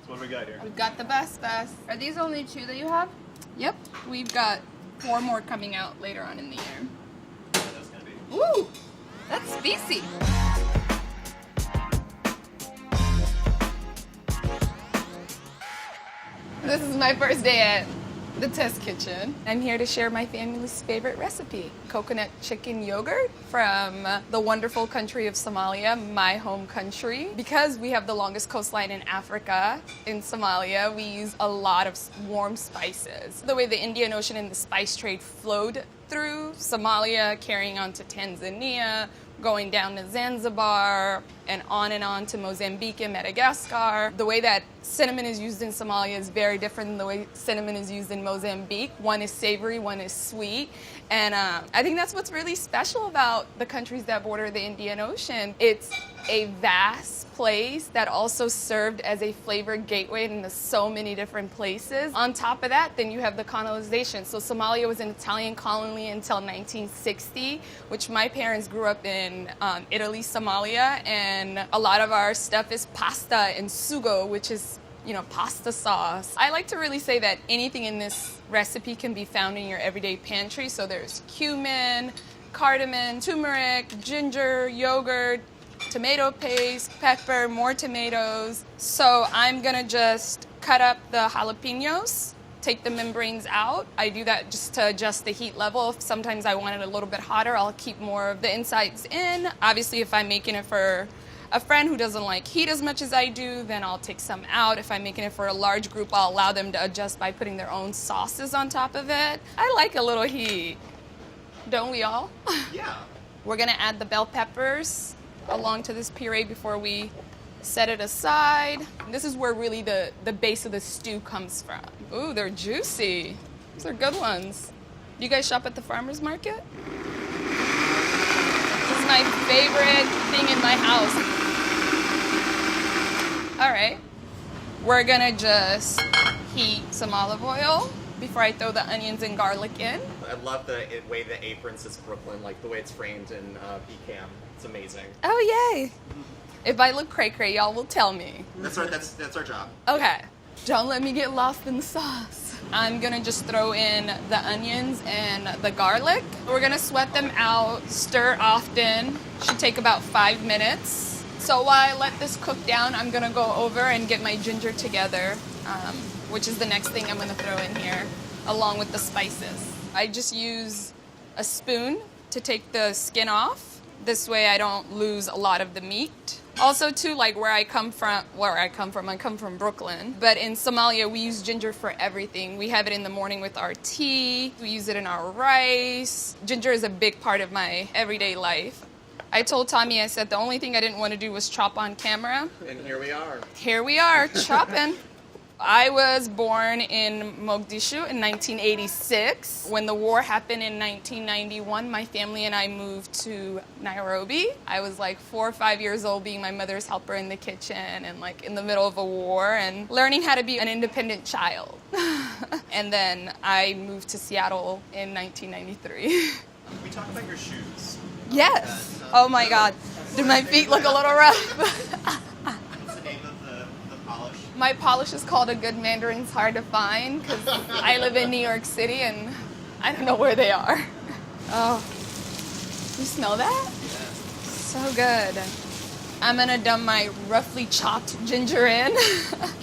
So what do we got here? We've got the best. Are these only 2 that you have? Yep. We've got 4 more coming out later on in the year. Yeah, that's gonna be. Ooh, that's spicy. This is my first day at the test kitchen. I'm here to share my family's favorite recipe, coconut chicken yogurt from the wonderful country of Somalia, my home country. Because we have the longest coastline in Africa, in Somalia, we use a lot of warm spices. The way the Indian Ocean and the spice trade flowed through Somalia, carrying on to Tanzania, going down to Zanzibar, and on to Mozambique and Madagascar. The way that cinnamon is used in Somalia is very different than the way cinnamon is used in Mozambique. One is savory, one is sweet. And I think that's what's really special about the countries that border the Indian Ocean. It's a vast place that also served as a flavor gateway into so many different places. On top of that, then you have the colonization. So Somalia was an Italian colony until 1960, which my parents grew up in Italy, Somalia, and a lot of our stuff is pasta and sugo, which is pasta sauce. I like to really say that anything in this recipe can be found in your everyday pantry. So there's cumin, cardamom, turmeric, ginger, yogurt, tomato paste, pepper, more tomatoes. So I'm gonna just cut up the jalapenos, take the membranes out. I do that just to adjust the heat level. Sometimes I want it a little bit hotter. I'll keep more of the insides in. Obviously, if I'm making it for a friend who doesn't like heat as much as I do, then I'll take some out. If I'm making it for a large group, I'll allow them to adjust by putting their own sauces on top of it. I like a little heat. Don't we all? Yeah. We're gonna add the bell peppers along to this puree before we set it aside. This is where really the base of the stew comes from. Ooh, they're juicy. Those are good ones. Do you guys shop at the farmer's market? This is my favorite thing in my house. All right, we're gonna just heat some olive oil before I throw the onions and garlic in. I love the way the apron says Brooklyn, like the way it's framed in BCAM. It's amazing. Oh, yay. If I look cray-cray, y'all will tell me. That's our job. Okay, don't let me get lost in the sauce. I'm gonna just throw in the onions and the garlic. We're gonna sweat them out, stir often. Should take about 5 minutes. So while I let this cook down, I'm gonna go over and get my ginger together, which is the next thing I'm gonna throw in here, along with the spices. I just use a spoon to take the skin off. This way I don't lose a lot of the meat. Also too, like I come from Brooklyn, but in Somalia we use ginger for everything. We have it in the morning with our tea, we use it in our rice. Ginger is a big part of my everyday life. I told Tommy, I said the only thing I didn't want to do was chop on camera. And here we are. Here we are, chopping. I was born in Mogadishu in 1986. When the war happened in 1991, my family and I moved to Nairobi. I was like 4 or 5 years old, being my mother's helper in the kitchen and like in the middle of a war and learning how to be an independent child. And then I moved to Seattle in 1993. Can we talk about your shoes? Yes. Oh my God. Do my feet look a little rough? What's the name of the polish? My polish is called a good Mandarin. It's hard to find because I live in New York City and I don't know where they are. Oh, you smell that? Yeah. So good. I'm gonna dump my roughly chopped ginger in.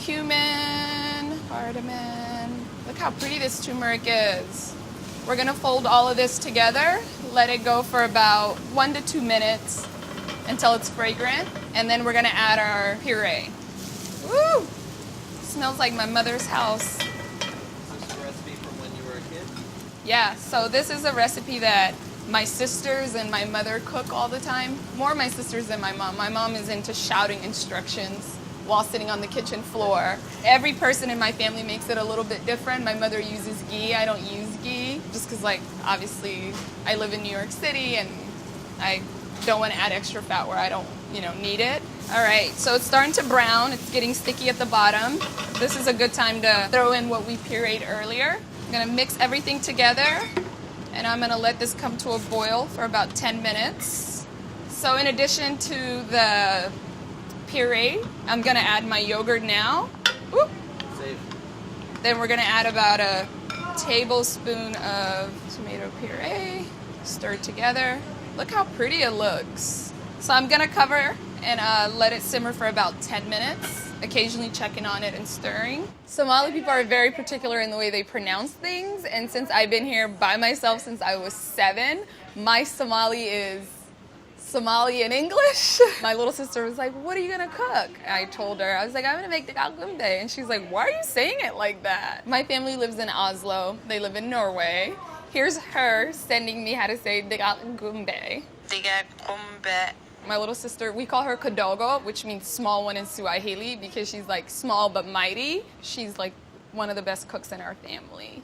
Cumin, cardamom. Look how pretty this turmeric is. We're gonna fold all of this together, let it go for about 1 to 2 minutes until it's fragrant, and then we're gonna add our puree. Woo! Smells like my mother's house. Is this a recipe from when you were a kid? Yeah, so this is a recipe that my sisters and my mother cook all the time. More my sisters than my mom. My mom is into shouting instructions while sitting on the kitchen floor. Every person in my family makes it a little bit different. My mother uses ghee. I don't use ghee just because, like, obviously I live in New York City and I don't want to add extra fat where I don't, need it. All right, so it's starting to brown. It's getting sticky at the bottom. This is a good time to throw in what we pureed earlier. I'm gonna mix everything together and I'm gonna let this come to a boil for about 10 minutes. So in addition to the puree, I'm gonna add my yogurt now. Whoop. Save. Then we're gonna add about a tablespoon of tomato puree. Stir it together. Look how pretty it looks. So I'm gonna cover and let it simmer for about 10 minutes, occasionally checking on it and stirring. Somali people are very particular in the way they pronounce things, and since I've been here by myself since I was 7, my Somali is Somali in English. My little sister was like, what are you gonna cook? I told her, I was like, I'm gonna make didaag qumbe. And she's like, why are you saying it like that? My family lives in Oslo. They live in Norway. Here's her sending me how to say didaag qumbe. Didaag qumbe. My little sister, we call her Kadogo, which means small one in Swahili because she's like small but mighty. She's like one of the best cooks in our family.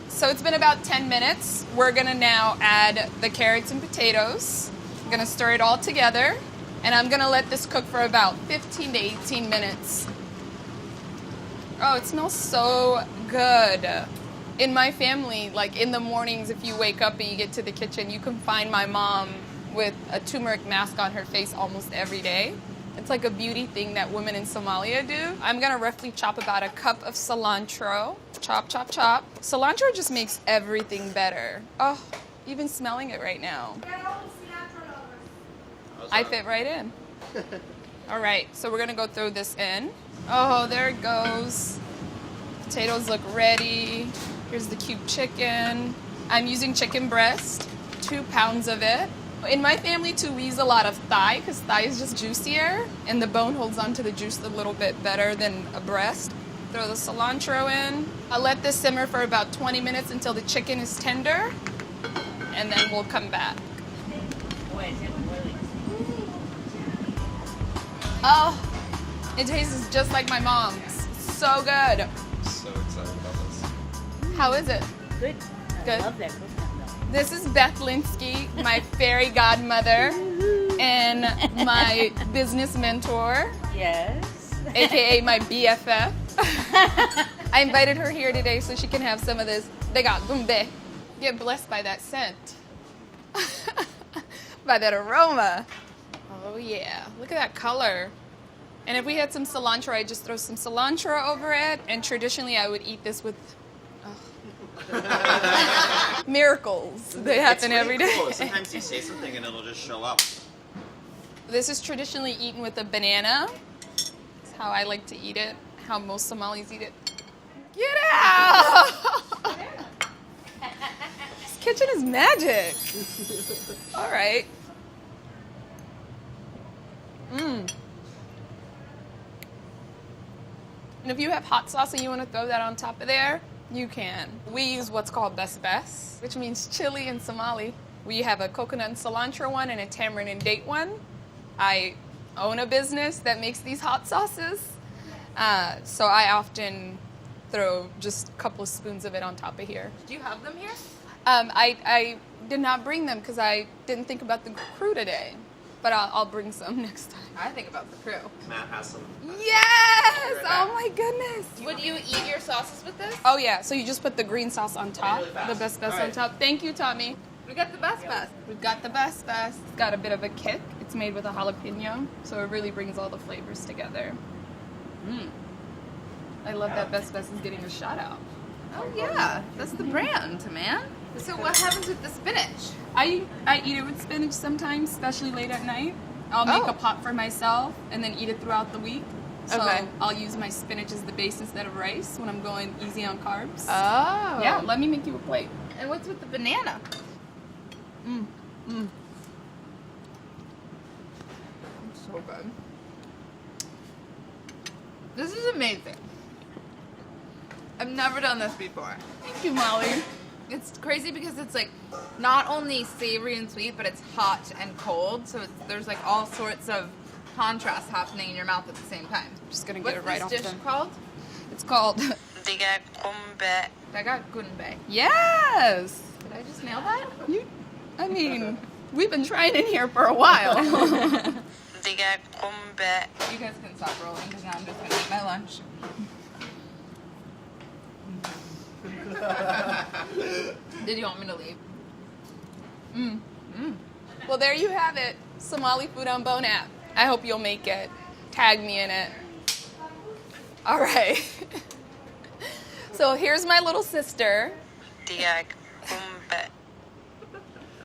So it's been about 10 minutes. We're gonna now add the carrots and potatoes. I'm gonna stir it all together, and I'm gonna let this cook for about 15 to 18 minutes. Oh, it smells so good. In my family, like in the mornings, if you wake up and you get to the kitchen, you can find my mom with a turmeric mask on her face almost every day. It's like a beauty thing that women in Somalia do. I'm gonna roughly chop about a cup of cilantro. Chop, chop, chop. Cilantro just makes everything better. Oh, even smelling it right now. I fit right in. All right, so we're gonna go throw this in. Oh, there it goes. Potatoes look ready. Here's the cubed chicken. I'm using chicken breast, 2 pounds of it. In my family too, we use a lot of thigh because thigh is just juicier and the bone holds onto the juice a little bit better than a breast. Throw the cilantro in. I'll let this simmer for about 20 minutes until the chicken is tender, and then we'll come back. Oh, it tastes just like my mom's. So good. So excited about this. How is it? Good. Good. I love that coconut milk. This is Beth Linsky, my fairy godmother and my business mentor, Yes. aka my BFF. I invited her here today so she can have some of this didaag qumbe. Get blessed by that scent. By that aroma. Oh yeah, look at that color. And if we had some cilantro, I'd just throw some cilantro over it. And traditionally I would eat this with miracles. They happen every day. Cool. Sometimes you say something and it'll just show up. This is traditionally eaten with a banana. That's how I like to eat it, how most Somalis eat it. Get out! This kitchen is magic. All right. And if you have hot sauce and you want to throw that on top of there, you can. We use what's called bes, which means chili in Somali. We have a coconut and cilantro one and a tamarind and date one. I own a business that makes these hot sauces, so I often throw just a couple of spoons of it on top of here. Do you have them here? I did not bring them because I didn't think about the crew today, but I'll bring some next time. I think about the crew. Matt has some. Yes! Oh my goodness! Would you eat your sauces with this? Oh yeah, so you just put the green sauce on top, Really fast. the best All on right. top. Thank you, Tommy. We got the best. We've got the best. It's got a bit of a kick. It's made with a jalapeno, so it really brings all the flavors together. I love that best is getting a shout out. Oh yeah, that's the brand, man. So what happens with the spinach? I eat it with spinach sometimes, especially late at night. I'll make Oh. a pot for myself and then eat it throughout the week. So Okay. I'll use my spinach as the base instead of rice when I'm going easy on carbs. Oh. Yeah, let me make you a plate. And what's with the banana? It's so good. This is amazing. I've never done this before. Thank you, Molly. It's crazy because it's like not only savory and sweet, but it's hot and cold. So there's like all sorts of contrast happening in your mouth at the same time. Just gonna What's get it right this off dish the... called? It's called... Didaag qumbe. Didaag qumbe. Yes! Did I just nail that? I mean, we've been trying in here for a while. Didaag qumbe. You guys can stop rolling because now I'm just gonna eat my lunch. Did you want me to leave? Well, there you have it. Somali Food on Bone app. I hope you'll make it. Tag me in it. All right. So here's my little sister. didaag, qumbe.